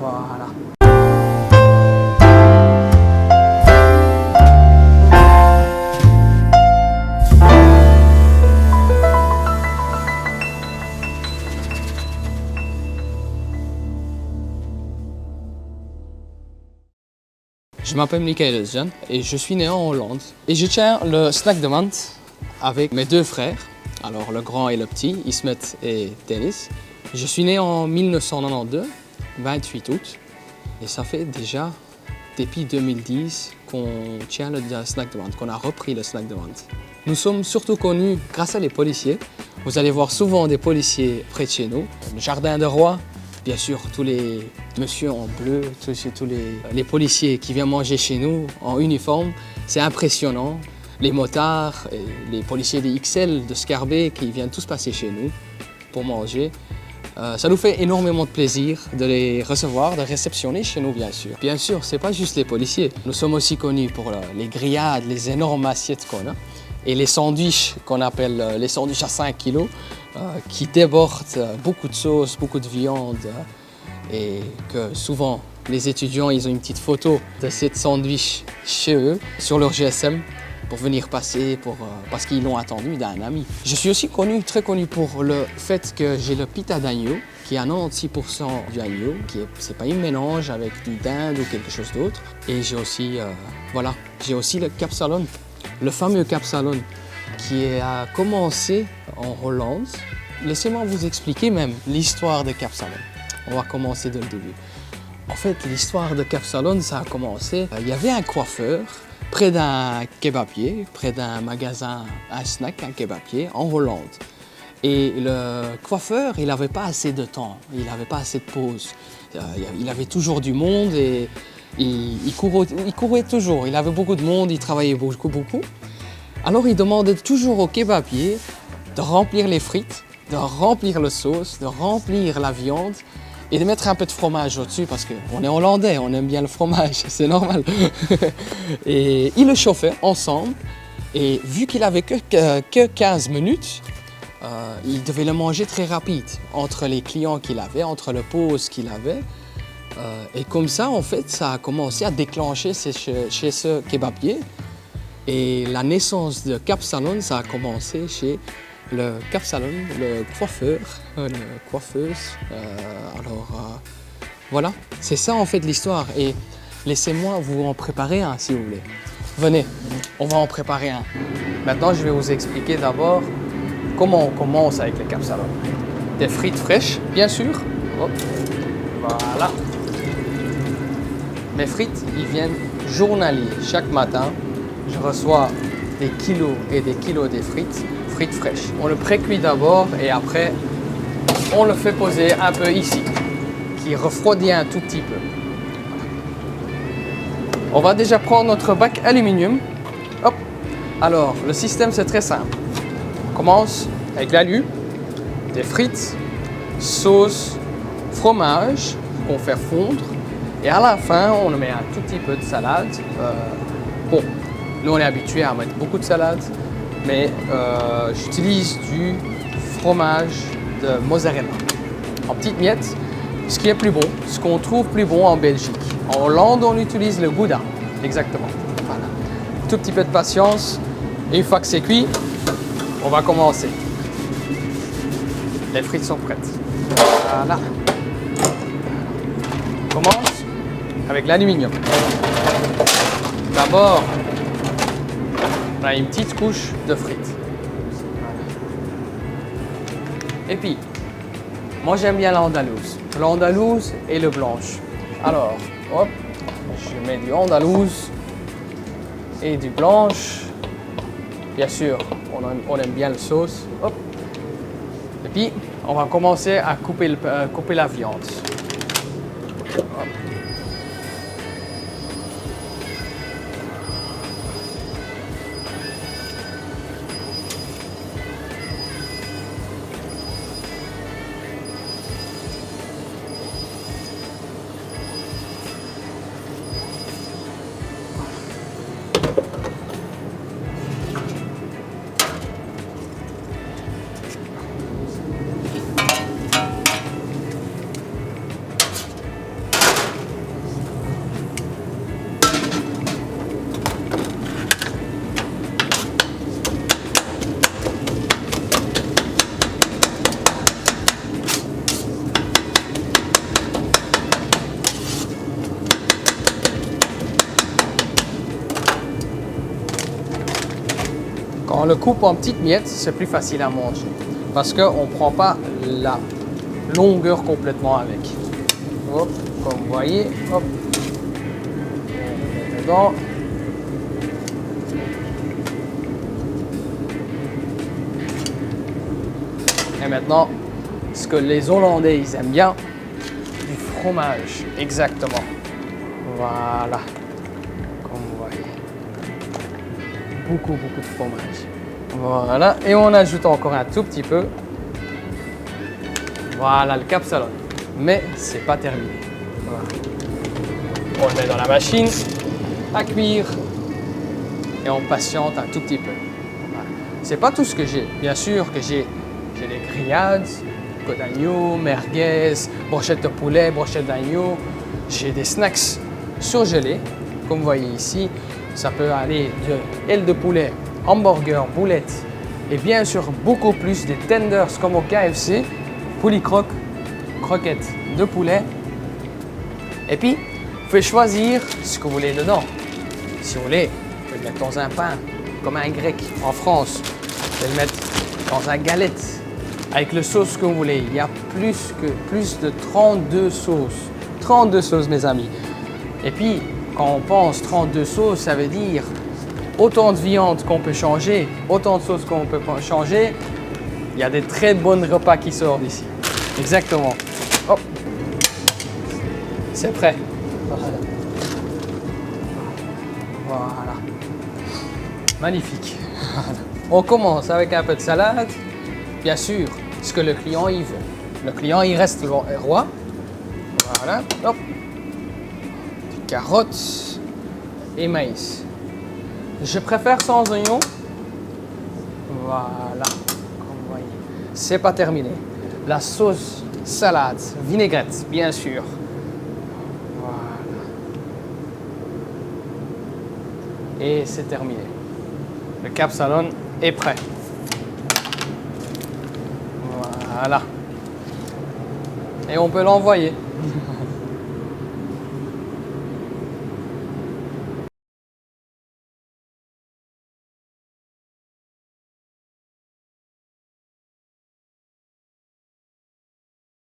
Voilà. Je m'appelle Michael Özcan et je suis né en Hollande. Et je tiens le snack de menthe avec mes deux frères, alors le grand et le petit, Ismet et Dennis. Je suis né en 1992, 28 août, et ça fait déjà depuis 2010 qu'on tient le snack de menthe, qu'on a repris le snack de menthe. Nous sommes surtout connus grâce à les policiers. Vous allez voir souvent des policiers près de chez nous. Le jardin de roi, bien sûr, tous les messieurs en bleu, tous les policiers qui viennent manger chez nous en uniforme, c'est impressionnant. Les motards, et les policiers des XL de Scarbeck qui viennent tous passer chez nous pour manger. Ça nous fait énormément de plaisir de les recevoir, de réceptionner chez nous, bien sûr. Bien sûr, ce n'est pas juste les policiers. Nous sommes aussi connus pour les grillades, les énormes assiettes qu'on a et les sandwichs qu'on appelle les sandwichs à 5 kilos qui débordent beaucoup de sauce, beaucoup de viande et que souvent les étudiants ils ont une petite photo de cette sandwich chez eux sur leur GSM pour venir passer parce qu'ils l'ont attendu d'un ami. Je suis aussi très connu pour le fait que j'ai le pita d'agneau qui est à 96% du agneau, c'est pas un mélange avec du dinde ou quelque chose d'autre. Et j'ai aussi, j'ai aussi le capsalon, le fameux capsalon qui a commencé en Hollande. Laissez-moi vous expliquer même l'histoire de capsalon. On va commencer dès le début. En fait, l'histoire de capsalon, ça a commencé, il y avait un coiffeur près d'un kebabier, près d'un magasin, un snack, un kebabier en Hollande. Et le coiffeur, il n'avait pas assez de temps, il n'avait pas assez de pause. Il avait toujours du monde et il courait toujours. Il avait beaucoup de monde, il travaillait beaucoup. Alors il demandait toujours au kebabier de remplir les frites, de remplir la sauce, de remplir la viande et de mettre un peu de fromage au-dessus parce qu'on est hollandais, on aime bien le fromage, c'est normal. Et il le chauffait ensemble et vu qu'il avait que 15 minutes, il devait le manger très rapide entre les clients qu'il avait, entre les pauses qu'il avait. Et comme ça, en fait, ça a commencé à déclencher chez ce kebabier. Et la naissance de Capsalon, ça a commencé chez le Capsalon, le coiffeur, la coiffeuse. Voilà, c'est ça en fait l'histoire. Et laissez-moi vous en préparer un si vous voulez. Venez, on va en préparer un. Maintenant, je vais vous expliquer d'abord comment on commence avec le Capsalon. Des frites fraîches, bien sûr. Hop. Voilà. Mes frites, ils viennent journaliers. Chaque matin, je reçois des kilos et des kilos de frites fraîches. On le pré-cuit d'abord et après, on le fait poser un peu ici, qui refroidit un tout petit peu. On va déjà prendre notre bac aluminium. Hop. Alors, le système, c'est très simple. On commence avec l'alu, des frites, sauce, fromage qu'on fait fondre. Et à la fin, on met un tout petit peu de salade. Bon, nous on est habitué à mettre beaucoup de salade, mais j'utilise du fromage de mozzarella en petites miettes, ce qui est plus bon, ce qu'on trouve plus bon en Belgique. En Hollande, on utilise le Gouda, exactement. Voilà. Tout petit peu de patience, et une fois que c'est cuit, on va commencer. Les frites sont prêtes. Voilà. On commence avec l'aluminium. D'abord, on a une petite couche de frites. Et puis, moi j'aime bien l'andalouse. L'andalouse et le blanche. Alors, hop, je mets du andalouse et du blanche. Bien sûr, on aime bien le sauce. Hop. Et puis, on va commencer à couper la viande. Hop. le coupe en petites miettes, c'est plus facile à manger. Parce qu'on ne prend pas la longueur complètement avec. Hop, comme vous voyez, hop. On met dedans. Et maintenant, ce que les Hollandais ils aiment bien, du fromage, exactement. Voilà, comme vous voyez. Beaucoup de fromage. Voilà, et on ajoute encore un tout petit peu. Voilà, le capsalon. Mais c'est pas terminé. Voilà. On le met dans la machine à cuire et on patiente un tout petit peu. Voilà. C'est pas tout ce que j'ai. Bien sûr que j'ai des grillades, côte d'agneau, merguez, brochette de poulet, brochette d'agneau. J'ai des snacks surgelés, comme vous voyez ici. Ça peut aller de ailes de poulet, hamburger, boulettes et bien sûr beaucoup plus des tenders comme au KFC, poulet croque, croquettes de poulet. Et puis, vous pouvez choisir ce que vous voulez dedans. Si vous voulez, vous pouvez le mettre dans un pain, comme un grec en France. Vous pouvez le mettre dans un galette, avec le sauce que vous voulez. Il y a plus de 32 sauces. 32 sauces, mes amis. Et puis, quand on pense 32 sauces, ça veut dire autant de viande qu'on peut changer, autant de sauces qu'on peut changer. Il y a des très bons repas qui sortent d'ici. Exactement. Hop. C'est prêt. Voilà. Magnifique. On commence avec un peu de salade. Bien sûr, ce que le client il veut. Le client il reste roi. Voilà. Hop. Carottes et maïs. Je préfère sans oignon. Voilà, comme vous voyez. C'est pas terminé. La sauce salade, vinaigrette, bien sûr. Voilà. Et c'est terminé. Le capsalon est prêt. Voilà. Et on peut l'envoyer.